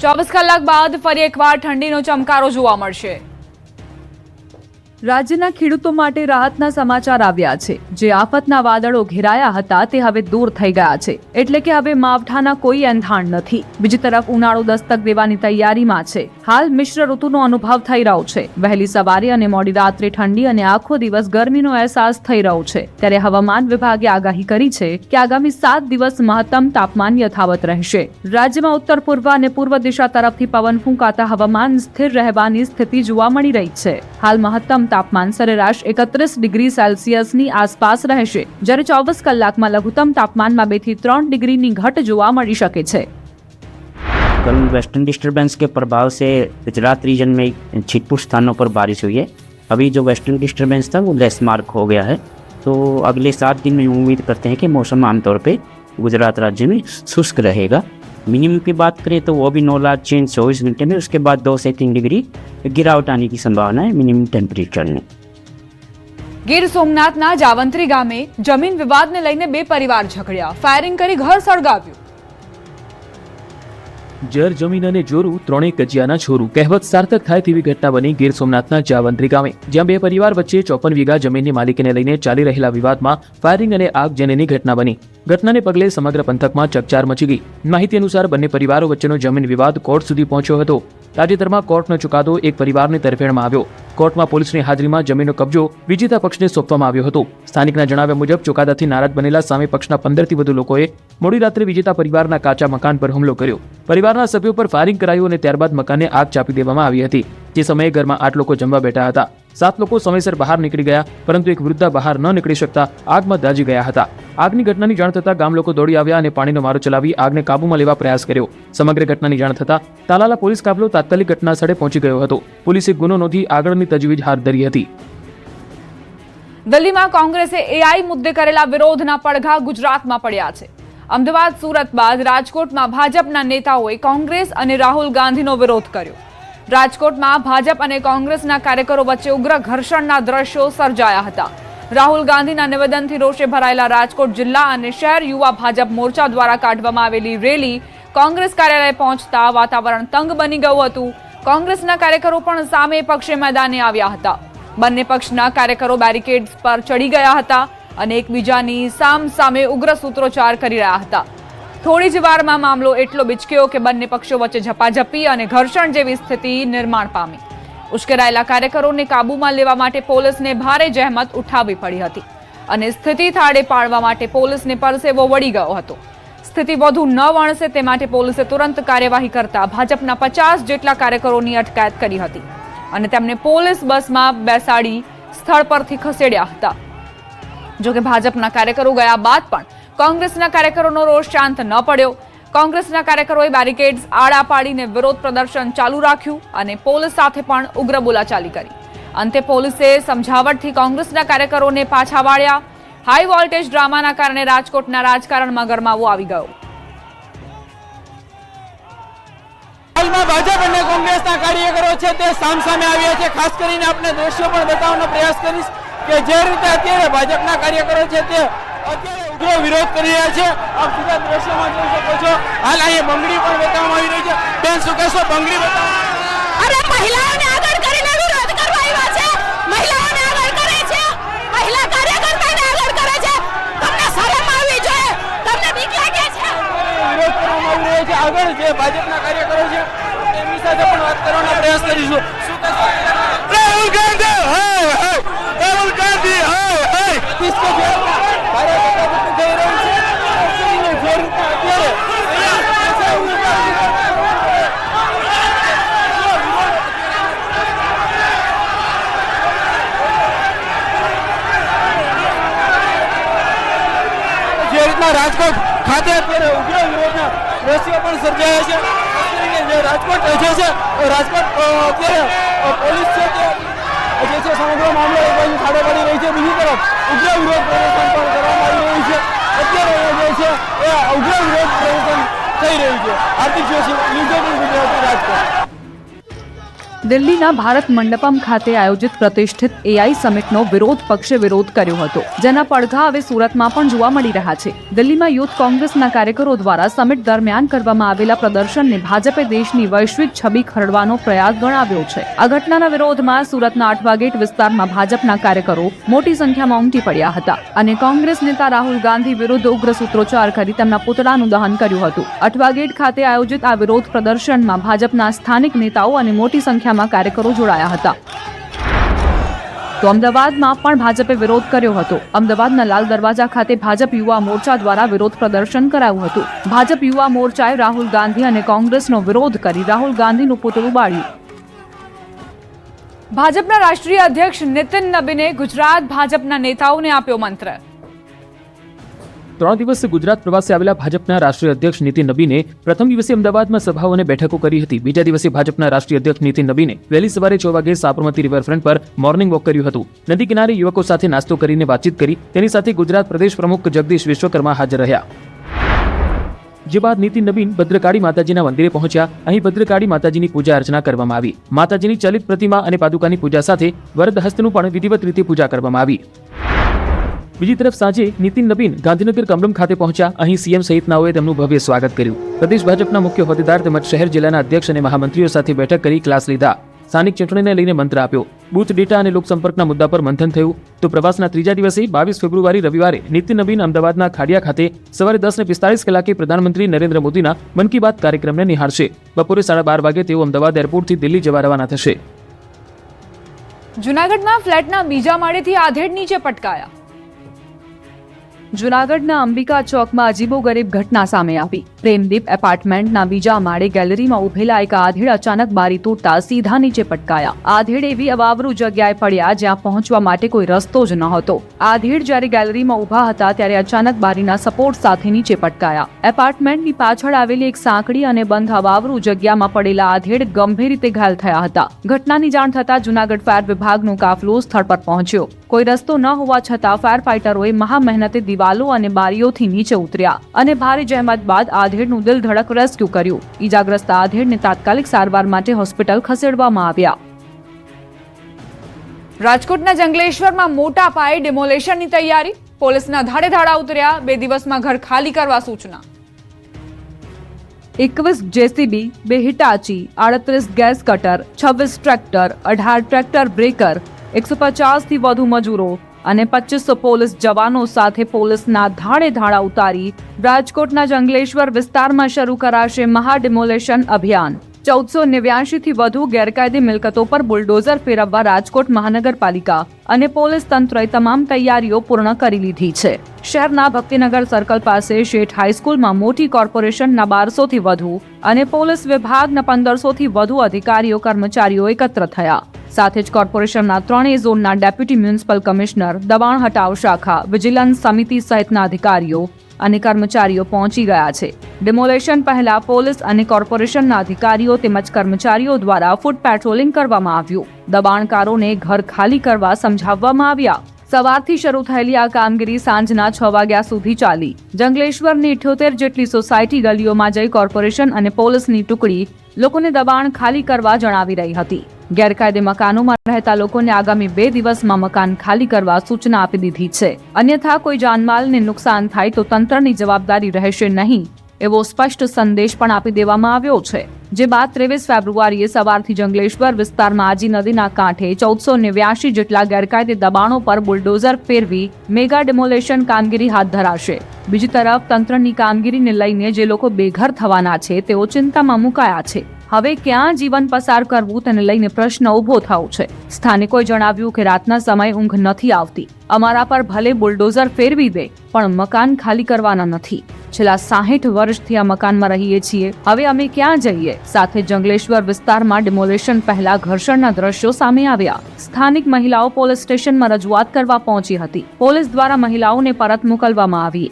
24 કલાક બાદ ફરી એકવાર ઠંડીનો ચમકારો જોવા મળશે। રાજ્યના ખેડૂતો માટે રાહતના સમાચાર આવ્યા છે। જે આફતના વાદળો ઘેરાયા હતા તે હવે દૂર થઈ ગયા છે, એટલે કે હવે માવઠાના કોઈ એંધાણ નથી। બીજી તરફ ઉનાળો દસ્તક દેવાની તૈયારીમાં છે। હાલ મિશ્ર ઋતુનો અનુભવ થઈ રહ્યો છે। વહેલી સવારે અને મોડી રાત્રે ઠંડી અને આખો દિવસ ગરમીનો અહેસાસ થઈ રહ્યો છે। ત્યારે હવામાન વિભાગે આગાહી કરી છે કે આગામી 7 દિવસ મહત્તમ તાપમાન યથાવત રહેશે। રાજ્યમાં ઉત્તર પૂર્વ અને પૂર્વ દિશા તરફથી પવન ફૂંકાતા હવામાન સ્થિર રહેવાની સ્થિતિ જોવા મળી રહી છે। હાલ મહત્તમ તાપમાન સરેરાશ 31 ડિગ્રી સેલ્સિયસની આસપાસ રહેશે, જ્યારે 24 કલાકમાં લઘુત્તમ તાપમાનમાં 2 થી 3 ડિગ્રીની ઘટ જોવા મળી શકે છે। कल वेस्टर्न डिस्टर्बेंस के प्रभाव से गुजरात रीजन में छिटपुट स्थानों पर बारिश हुई है। अभी जो वेस्टर्न डिस्टर्बेंस था वो लेस मार्क हो गया है, तो अगले 7 दिन में उम्मीद करते हैं कि मौसम आमतौर पे गुजरात राज्य में शुष्क रहेगा। मिनिमम की बात करें तो वो भी 9 लाख चेंज 24 घंटे में, उसके बाद 2 से 3 डिग्री गिरावट आने की संभावना है मिनिमम टेम्परेचर में। ગીર સોમનાથના જાવંત્રી ગામે જમીન વિવાદને લઈને 2 પરિવાર ઝઘડ્યા, ફાયરિંગ કરી ઘર સળગાવ્યું। જર જમીન અને જોરું ત્રણેય કજિયાના છોરું કહેવત સાર્થક થાય તેવી ઘટના બની ગીર સોમનાથના જાવંત્રી ગામે, જ્યાં 2 પરિવાર વચ્ચે 54 વીઘા જમીનની માલિકીને લઈને ચાલી રહેલા વિવાદમાં ફાયરિંગ અને આગજનીની ઘટના બની। ઘટનાને પગલે સમગ્ર પંથકમાં ચકચાર મચી ગઈ। માહિતી અનુસાર બંને પરિવારો વચ્ચેનો જમીન વિવાદ કોર્ટ સુધી પહોંચ્યો હતો। તાજેતરમાં કોર્ટનો ચુકાદો એક પરિવારની તરફેણમાં આવ્યો। કોર્ટમાં પોલીસની હાજરીમાં જમીનનો કબજો વિજેતા પક્ષને સોંપવામાં આવ્યો હતો। સ્થાનિકના જણાવ્યા મુજબ ચુકાદાથી નારાજ બનેલા સામે પક્ષના 15 થી વધુ લોકોએ મોડી રાત્રે વિજેતા પરિવારના કાચા મકાન પર હુમલો કર્યો। પરિવારના સભ્યો પર ફાયરિંગ કરાયું અને ત્યારબાદ મકાનને આગ ચાપી દેવામાં આવી હતી। તે સમયે ઘરમાં 8 લોકો જમવા બેઠા હતા। 7 લોકો સમયસર બહાર નીકળી ગયા, પરંતુ એક વૃદ્ધા બહાર ન નીકળી શકતા આગમાં દાઝી ગયા હતા। આગની ઘટનાની જાણ થતાં ગામ લોકો દોડી આવ્યા અને પાણીનો મારો ચલાવી આગને કાબૂમાં લેવા પ્રયાસ કર્યો। સમગ્ર ઘટનાની જાણ થતાં તાલાલા પોલીસ કાફલો તાત્કાલિક ઘટના સ્થળે પહોંચી ગયો હતો। પોલીસે ગુનો નોંધી આગળની તજવીજ હાથ ધરી હતી। દિલ્હીમાં કોંગ્રેસે એઆઈ મુદ્દે કરેલા વિરોધના પડઘા ગુજરાતમાં પડ્યા છે। અમદાવાદ, સુરત બાદ રાજકોટમાં ભાજપના નેતાઓએ કોંગ્રેસ અને રાહુલ ગાંધીનો વિરોધ કર્યો। રાજકોટમાં ભાજપ અને કોંગ્રેસના કાર્યકરો વચ્ચે ઉગ્ર ઘર્ષણના દ્રશ્યો સર્જાયા હતા। રાહુલ ગાંધીના નિવેદનથી રોષે ભરાયેલા રાજકોટ જિલ્લા અને શહેર યુવા ભાજપ મોરચા દ્વારા કાઢવામાં આવેલી રેલી કોંગ્રેસ કાર્યાલય પહોંચતા વાતાવરણ તંગ બની ગયું હતું। કોંગ્રેસના કાર્યકરો પણ સામે પક્ષે મેદાને આવ્યા હતા। બંને પક્ષના કાર્યકરો બેરિકેડ્સ પર ચડી ગયા હતા અને એકબીજાની સામે ઉગ્ર સૂત્રોચ્ચાર કરી રહ્યા હતા। થોડી જ વારમાં મામલો એટલો બિચક્યો કે બંને પક્ષો વચ્ચે ઝપાઝપી અને ઘર્ષણ જેવી સ્થિતિ નિર્માણ પામી। ઉશ્કેરાયેલા કાર્યકરોને કાબૂમાં લેવા માટે પોલીસને ભારે જહેમત ઉઠાવવી પડી હતી અને સ્થિતિ થાળે પાડવા માટે પોલીસને પરસેવો વળી ગયો હતો। સ્થિતિ વધુ ન વણસે તે માટે પોલીસે તુરંત કાર્યવાહી કરતા ભાજપના 50 જેટલા કાર્યકરોની અટકાયત કરી હતી અને તેમને પોલીસ બસમાં બેસાડી સ્થળ પરથી ખસેડ્યા હતા। જોકે ભાજપના કાર્યકરો ગયા બાદ પણ કોંગ્રેસના કાર્યકરોનો રોષ શાંત ન પડ્યો। કોંગ્રેસના કાર્યકરોએ બેરિકેડ્સ આડા પાડીને વિરોધ પ્રદર્શન ચાલુ રાખ્યું અને પોલીસ સાથે પણ ઉગ્ર બોલાચાલી કરી। અંતે પોલીસે સમજાવટથી કોંગ્રેસના કાર્યકરોને પાછા વાળ્યા। હાઈ વોલ્ટેજ ડ્રામાના કારણે રાજકોટના રાજકારણમાં ગરમાવો આવી ગયો। હાલમાં ભાજપ અને કોંગ્રેસના કાર્યકરો છે તે સામસામે આવ્યા છે। ખાસ કરીને આપણે દ્રશ્યો પણ બતાવવાનો પ્રયાસ કરીશ કે જે રીતે અત્યારે ભાજપના કાર્યકરો છે તે અત્યારે ઉગ્ર વિરોધ કરી રહ્યા છે। આપ સીધા દ્રશ્યોમાં જોઈ શકો છો। હાલ અહીંયા બંગડી પણ બતાવવામાં આવી રહી છે। બેન શું કહેશો? બંગડી બતાવો। અરે મહિલાઓને આગળ કરીને વિરોધ કરવા આવ્યા છે। મહિલાઓને આગળ કરે છે, મહિલા કાર્યકર્તાને આગળ કરે છે। તમને શરમ આવવી જોઈએ, તમને બીક લાગે છે? વિરોધ કરવામાં આવી રહ્યો છે। આગળ જે ભાજપના કાર્યકરો છે તેમની સાથે પણ વાત કરવાનો પ્રયાસ કરીશું। શું કહેશો? રાહુલ ગાંધી હાય હાય, રાહુલ ગાંધી હાય હાય। કિસકે જે કાર્યકર્તા જઈ રહ્યું છે જે રીતે અત્યારે જે રીતના રાજકોટ ખાતે અત્યારે ઉગ્ર વિરોધના દ્રશ્યો પણ સર્જાયા છે। જે રાજકોટ જે છે રાજકોટ અત્યારે પોલીસ છે તે જે છે સમગ્ર મામલો એક બાજુ ખાડે પડી રહી છે, બીજી તરફ ઉગ્ર વિરોધ પ્રદર્શન પણ કરવામાં આવી રહ્યું છે। અત્યારે જે છે એ ઉગ્ર વિરોધ પ્રદર્શન થઈ રહ્યું છે। હાર્દિક જોશી, ન્યૂઝ 18 ગુજરાતી, રાજકોટ। દિલ્હીના ભારત મંડપમ ખાતે આયોજિત પ્રતિષ્ઠિત એઆઈ સમિટનો વિરોધ પક્ષે વિરોધ કર્યો હતો, જેના પડઘા હવે સુરતમાં પણ જોવા મળી રહ્યા છે. દિલ્હીમાં યુથ કોંગ્રેસના કાર્યકરો દ્વારા સમિટ દરમિયાન કરવામાં આવેલા પ્રદર્શનને ભાજપે દેશની વૈશ્વિક છબી ખરડવાનો પ્રયાસ ગણાવ્યો છે. આ ઘટનાના વિરોધમાં સુરતના અઠવા ગેટ વિસ્તારમાં ભાજપના કાર્યકરો મોટી સંખ્યામાં ઉમટી પડ્યા હતા અને કોંગ્રેસ નેતા રાહુલ ગાંધી વિરુદ્ધ ઉગ્ર સૂત્રોચ્ચાર કરી તેમના પુતળાનું દહન કર્યું હતું. અઠવા ગેટ ખાતે આયોજિત આ વિરોધ પ્રદર્શનમાં ભાજપના સ્થાનિક નેતાઓ અને મોટી સંખ્યામાં કાર્યકરો જોડાયા હતા. તો અમદાવાદમાં પણ ભાજપે વિરોધ કર્યો હતો. અમદાવાદના લાલ દરવાજા ખાતે ભાજપ યુવા મોરચા દ્વારા વિરોધ પ્રદર્શન કરાયું હતું. ભાજપ યુવા મોરચાએ રાહુલ ગાંધી અને કોંગ્રેસનો વિરોધ કરી રાહુલ ગાંધીનું પુતળું બાળ્યું. ભાજપના રાષ્ટ્રીય અધ્યક્ષ નીતિન નબીને ગુજરાત ભાજપના નેતાઓને આપ્યો મંત્ર. 3 દિવસ ગુજરાત પ્રવાસે આવેલા ભાજપના રાષ્ટ્રીય અધ્યક્ષ નીતિન નબીને પ્રથમ દિવસે અમદાવાદમાં સભાઓ અને બેઠકો કરી હતી. બીજા દિવસે ભાજપના રાષ્ટ્રીય અધ્યક્ષ નીતિન નબીને વહેલી સવારે 6 વાગે સાબરમતી રિવરફ્રન્ટ પર મોર્નિંગ વોક કર્યું હતું. નદી કિનારે યુવકો સાથે નાસ્તો કરીને વાતચીત કરી. તેની સાથે ગુજરાત પ્રદેશ પ્રમુખ જગદીશ વિશ્વકર્મા હાજર રહ્યા. જે બાદ નીતિન નબીન ભદ્રકાળી માતાજીના મંદિરે પહોંચ્યા. અહીં ભદ્રકાળી માતાજીની પૂજા અર્ચના કરવામાં આવી. માતાજીની ચલિત પ્રતિમા અને પાદુકાની પૂજા સાથે વરદ હસ્તનું પણ વિધિવત રીતે પૂજા કરવામાં આવી. બીજી તરફ સાંજે નીતિન નબીન ગાંધીનગર કમલમ ખાતે પહોંચ્યા. અહીં સીએમ સહિતનાઓએ તેમનું ભવ્ય સ્વાગત કર્યું. પ્રદેશ ભાજપના મુખ્ય હોદ્દેદાર તેમજ શહેર જિલ્લાના અધ્યક્ષ અને મહામંત્રીઓ સાથે બેઠક કરી ક્લાસ લીધા. સ્થાનિક ચૂંટણીને લઈને મંત્ર આપ્યો. બૂથ ડેટા અને લોકસંપર્કના મુદ્દા પર મંથન થયું. તો પ્રવાસના ત્રીજા દિવસે 22 ફેબ્રુઆરી રવિવારે નીતિન નબીન અમદાવાદના ખાડિયા ખાતે સવારે 10:45 કલાકે પ્રધાનમંત્રી નરેન્દ્ર મોદીના મન કી બાત કાર્યક્રમને નિહાળશે. બપોરે 12:30 વાગે તેઓ અમદાવાદ એરપોર્ટથી દિલ્હી જવા રવાના થશે. જૂનાગઢમાં ફ્લેટના બીજા માળેથી આધેડ નીચે પટકાયા. જૂનાગઢના અંબિકા ચોકમાં અજીબોગરીબ ઘટના સામે આવી. પ્રેમદીપ એપાર્ટમેન્ટના બીજા માળે ગેલેરીમાં ઉભેલા એક આધેડ અચાનક બારી તોડતા સીધા નીચે પટકાયા. આધેડ એવી અવાવરૂ જગ્યાએ પડ્યા જ્યાં પહોંચવા માટે કોઈ રસ્તો જ નહોતો. આધેડ જ્યારે ગેલેરીમાં ઊભા હતા ત્યારે અચાનક બારીના સપોર્ટ સાથે નીચે પટકાયા. એપાર્ટમેન્ટની પાછળ આવેલી એક સાંકડી અને બંધ અવાવરૂ જગ્યામાં પડેલા આધેડ ગંભીર રીતે ઘાયલ થયા હતા. ઘટનાની જાણ થતાં જૂનાગઢ ફાયર વિભાગનો કાફલો સ્થળ પર પહોંચ્યો. કોઈ રસ્તો ન હોવા છતાં ફાયર ફાઇટરોએ મહા મહેનતે દિવાલો અને બારીઓથી નીચે ઉતર્યા અને ભારે જહેમત બાદ આધેડનું દિલ ધડક રેસ્ક્યુ કર્યું. ઈજાગ્રસ્ત આધેડને તાત્કાલિક સારવાર માટે હોસ્પિટલ ખસેડવામાં આવ્યા. રાજકોટના જંગલેશ્વરમાં મોટા પાયે ડિમોલેશનની તૈયારી. પોલીસના ધાડે ધાડા ઉતર્યા. 2 દિવસમાં ઘર ખાલી કરવા સૂચના. 21 JCB, 2 Hitachi, 38 gas cutter, 26 tractor, 18 tractor breaker, 150 થી વધુ મજૂરો અને 2500 પોલીસ જવાનો સાથે પોલીસના ધાડે ધાડા ઉતારી રાજકોટના જંગલેશ્વર વિસ્તારમાં શરૂ કરાશે મહા ડિમોલેશન અભિયાન. 1489 થી વધુ ગેરકાયદે મિલકતો પર બુલડોઝર ફેરવવા રાજકોટ મહાનગરપાલિકા અને પોલીસ તંત્રએ તમામ તૈયારીઓ પૂર્ણ કરી લીધી છે. શહેરના ભક્તિનગર સર્કલ પાસે શેઠ હાઈસ્કૂલમાં મોટી કોર્પોરેશનના 1200 થી વધુ અને પોલીસ વિભાગના 1500 થી વધુ અધિકારીઓ કર્મચારીઓ એકત્ર થયા. સાથે જ કોર્પોરેશનના 3 ઝોનના ડેપ્યુટી મ્યુનિસિપલ કમિશનર, દબાણ હટાવ શાખા, વિજિલન્સ સમિતિ સહિતના અધિકારીઓ અને કર્મચારીઓ પહોંચી ગયા છે. ડિમોલેશન પહેલા પોલીસ અને કોર્પોરેશનના અધિકારીઓ તેમજ કર્મચારીઓ દ્વારા ફૂટ પેટ્રોલિંગ કરવામાં આવ્યું. દબાણકારોને ઘર ખાલી કરવા સમજાવવામાં આવ્યા. સવારથી શરૂ થયેલી આ કામગીરી સાંજના 6 વાગ્યા સુધી ચાલી. જંગલેશ્વરની 78 જેટલી સોસાયટી ગલીઓમાં જઈ કોર્પોરેશન અને પોલીસની ટુકડી લોકોને દબાણ ખાલી કરવા જણાવી રહી હતી. ગેરકાયદે મકાનોમાં રહેતા લોકોને આગામી 2 દિવસમાં મકાન ખાલી કરવા સૂચના આપી દીધી છે. અન્યથા કોઈ જાનમાલને નુકસાન થાય તો તંત્રની જવાબદારી રહેશે નહીં એવો સ્પષ્ટ સંદેશ પણ આપી દેવામાં આવ્યો છે. જે બાદ 23 ફેબ્રુઆરીએ સવારથી જંગલેશ્વર વિસ્તારમાં આજી નદીના કાંઠે 1489 જેટલા ગેરકાયદે દબાણો પર બુલડોઝર ફેરવી મેગા ડિમોલેશન કામગીરી હાથ ધરાશે. બીજી તરફ તંત્રની કામગીરીને લઈને જે લોકો બેઘર થવાના છે તેઓ ચિંતામાં મુકાયા છે. હવે ક્યાં જીવન પસાર કરવું તેને લઈને પ્રશ્ન ઊભો થયો છે. સ્થાનિકોએ જણાવ્યું કે રાતના સમયે ઊંઘ નથી આવતી. અમારા પર ભલે બુલડોઝર ફેરવી દે પણ મકાન ખાલી કરવાના નથી. છેલ્લા 60 વર્ષથી આ મકાનમાં રહીએ છીએ. હવે અમે ક્યાં જઈએ? સાથે જંગલેશ્વર વિસ્તારમાં ડિમોલેશન પહેલા ઘર્ષણના દ્રશ્યો સામે આવ્યા. સ્થાનિક મહિલાઓ પોલીસ સ્ટેશનમાં રજૂઆત કરવા પહોંચી હતી. પોલીસ દ્વારા મહિલાઓને પરત મોકલવામાં આવી.